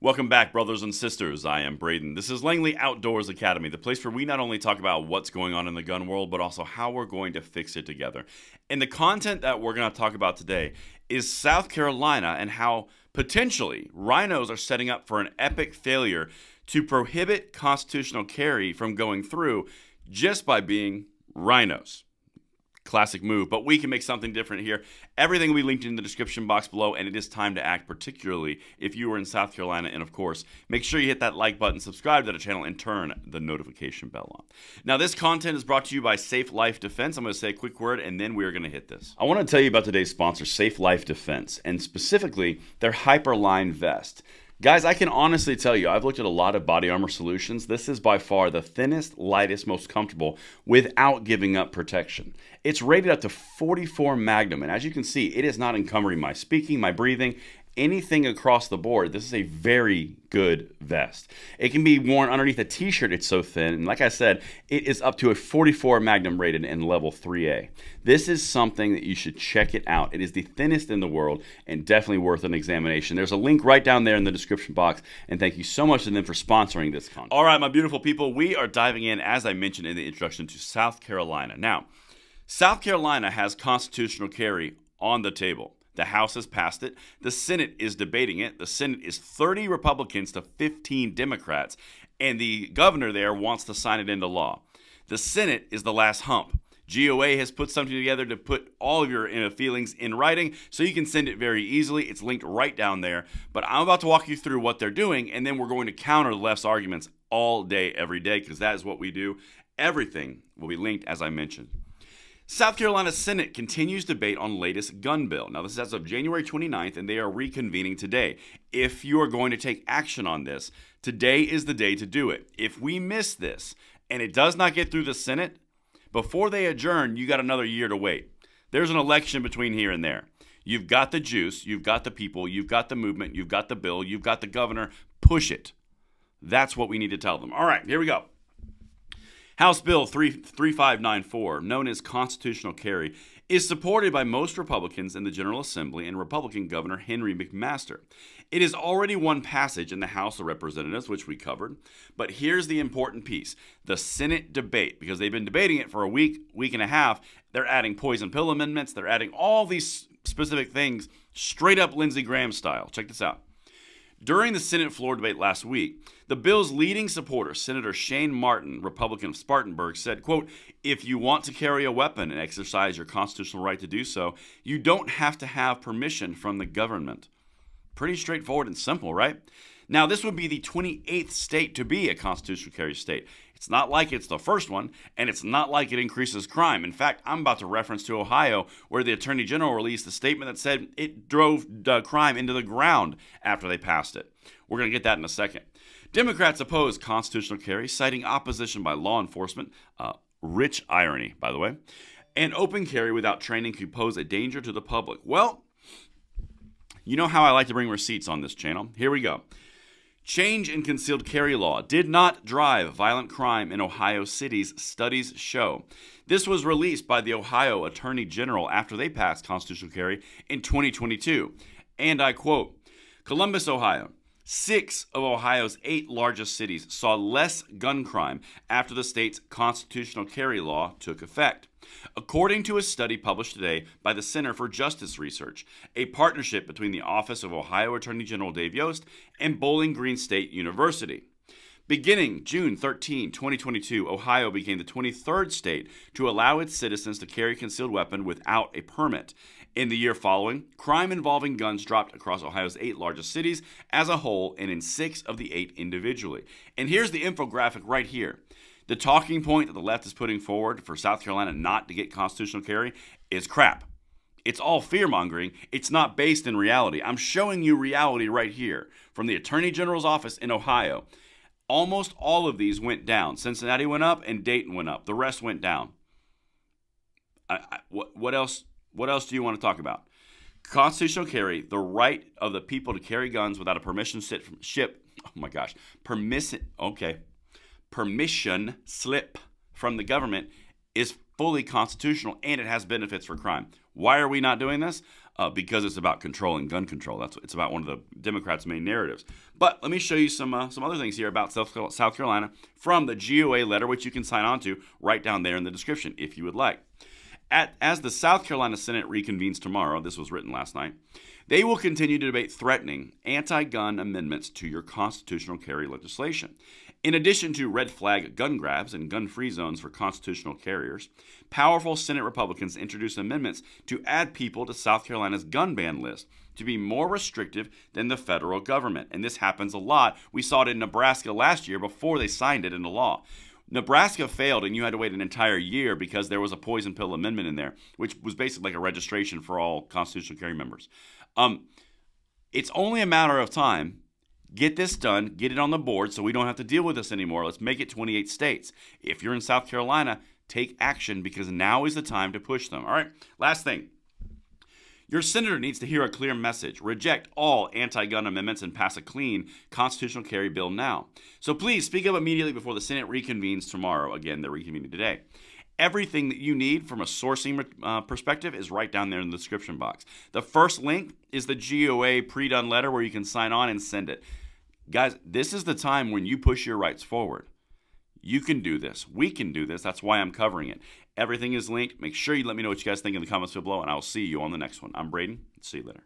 Welcome back, brothers and sisters. I am Braden. This is Langley Outdoors Academy, the place where we not only talk about what's going on in the gun world, but also how we're going to fix it together. And the content that we're going to talk about today is South Carolina and how potentially RINO'S are setting up for an epic failure to prohibit constitutional carry from going through just by being RINO'S. Classic move, but we can make something different here. Everything will be linked in the description box below, and it is time to act, particularly if you are in South Carolina. And of course, make sure you hit that like button, subscribe to the channel, and turn the notification bell on. Now, this content is brought to you by Safe Life Defense. I'm going to say a quick word, and then we are going to hit this. I want to tell you about today's sponsor, Safe Life Defense, and specifically their Hyperline vest. Guys, I can honestly tell you, I've looked at a lot of body armor solutions. This is by far the thinnest, lightest, most comfortable without giving up protection. It's rated up to 44 Magnum, and as you can see, it is not encumbering my speaking, my breathing, anything across the board. This is a very good vest. It can be worn underneath a t-shirt, it's so thin, and like I said, it is up to a 44 Magnum rated in level 3A. This is something that you should check it out. It is the thinnest in the world and definitely worth an examination. There's a link right down there in the description box, and thank you so much to them for sponsoring this content. All right, my beautiful people, we are diving in, as I mentioned in the introduction, to South Carolina. Now, South Carolina has constitutional carry on the table. The House has passed it. The Senate is debating it. The Senate is 30 Republicans to 15 Democrats, and the governor there wants to sign it into law. The Senate is the last hump. GOA has put something together to put all of your feelings in writing, so you can send it very easily. It's linked right down there. But I'm about to walk you through what they're doing, and then we're going to counter the left's arguments all day, every day, because that is what we do. Everything will be linked, as I mentioned. South Carolina Senate continues debate on latest gun bill. Now, this is as of January 29th, and they are reconvening today. If you are going to take action on this, today is the day to do it. If we miss this, and it does not get through the Senate, before they adjourn, you got another year to wait. There's an election between here and there. You've got the juice, you've got the people, you've got the movement, you've got the bill, you've got the governor. Push it. That's what we need to tell them. All right, here we go. House Bill 3594, known as constitutional carry, is supported by most Republicans in the General Assembly and Republican Governor Henry McMaster. It has already won passage in the House of Representatives, which we covered. But here's the important piece. The Senate debate, because they've been debating it for a week and a half, they're adding poison pill amendments. They're adding all these specific things straight up Lindsey Graham style. Check this out. During the Senate floor debate last week, the bill's leading supporter, Senator Shane Martin, Republican of Spartanburg, said, quote, "If you want to carry a weapon and exercise your constitutional right to do so, you don't have to have permission from the government." Pretty straightforward and simple, right? Now, this would be the 28th state to be a constitutional carry state. It's not like it's the first one, and it's not like it increases crime. In fact, I'm about to reference to Ohio, where the Attorney General released a statement that said it drove crime into the ground after they passed it. We're going to get that in a second. Democrats oppose constitutional carry, citing opposition by law enforcement, rich irony, by the way, and open carry without training could pose a danger to the public. Well, you know how I like to bring receipts on this channel. Here we go. Change in concealed carry law did not drive violent crime in Ohio cities, studies show. This was released by the Ohio Attorney General after they passed constitutional carry in 2022. And I quote, Columbus, Ohio. 6 of Ohio's 8 largest cities saw less gun crime after the state's constitutional carry law took effect. According to a study published today by the Center for Justice Research, a partnership between the Office of Ohio Attorney General Dave Yost and Bowling Green State University. Beginning June 13, 2022, Ohio became the 23rd state to allow its citizens to carry a concealed weapon without a permit. In the year following, crime involving guns dropped across Ohio's 8 largest cities as a whole and in 6 of the 8 individually. And here's the infographic right here. The talking point that the left is putting forward for South Carolina not to get constitutional carry is crap. It's all fear-mongering. It's not based in reality. I'm showing you reality right here from the Attorney General's office in Ohio. Almost all of these went down. Cincinnati went up and Dayton went up. The rest went down. What else do you want to talk about? Constitutional carry, the right of the people to carry guns without a permission permission slip from the government is fully constitutional, and it has benefits for crime. Why are we not doing this? because it's about controlling gun control. It's about one of the Democrats' main narratives. But let me show you some other things here about South Carolina from the GOA letter, which you can sign on to right down there in the description if you would like. As the South Carolina Senate reconvenes tomorrow, this was written last night, they will continue to debate threatening anti-gun amendments to your constitutional carry legislation. In addition to red flag gun grabs and gun-free zones for constitutional carriers, powerful Senate Republicans introduced amendments to add people to South Carolina's gun ban list to be more restrictive than the federal government. And this happens a lot. We saw it in Nebraska last year before they signed it into law. Nebraska failed, and you had to wait an entire year because there was a poison pill amendment in there, which was basically like a registration for all constitutional carry members. It's only a matter of time. Get this done. Get it on the board so we don't have to deal with this anymore. Let's make it 28 states. If you're in South Carolina, take action because now is the time to push them. All right, last thing. Your senator needs to hear a clear message. Reject all anti-gun amendments and pass a clean constitutional carry bill now. So please speak up immediately before the Senate reconvenes tomorrow. Again, they're reconvening today. Everything that you need from a sourcing perspective is right down there in the description box. The first link is the GOA pre-done letter where you can sign on and send it. Guys, this is the time when you push your rights forward. You can do this. We can do this. That's why I'm covering it. Everything is linked. Make sure you let me know what you guys think in the comments below, and I will see you on the next one. I'm Braden. See you later.